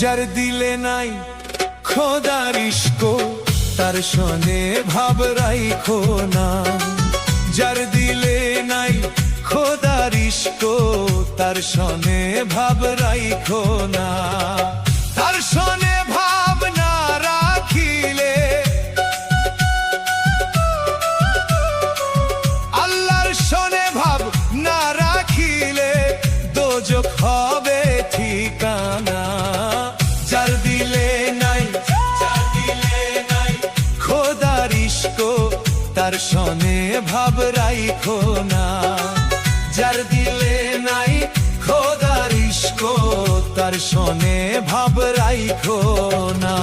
যার দিলে নাই খোদার ইশক তার সনে ভাব রাইখো না। যার দিলে নাই খোদার ইশক তার সনে ভাব রাইখো না। তার সনে ভাব না রাখিলে আল্লাহর সনে ভাব না রাখিলে দোজখ হবে ঠিকানা। যার দিলে নাই খোদার ইশক তার সনে ভাব রাইখো না। যার দিলে নাই খোদার ইশক তার সনে ভাব রাইখো না।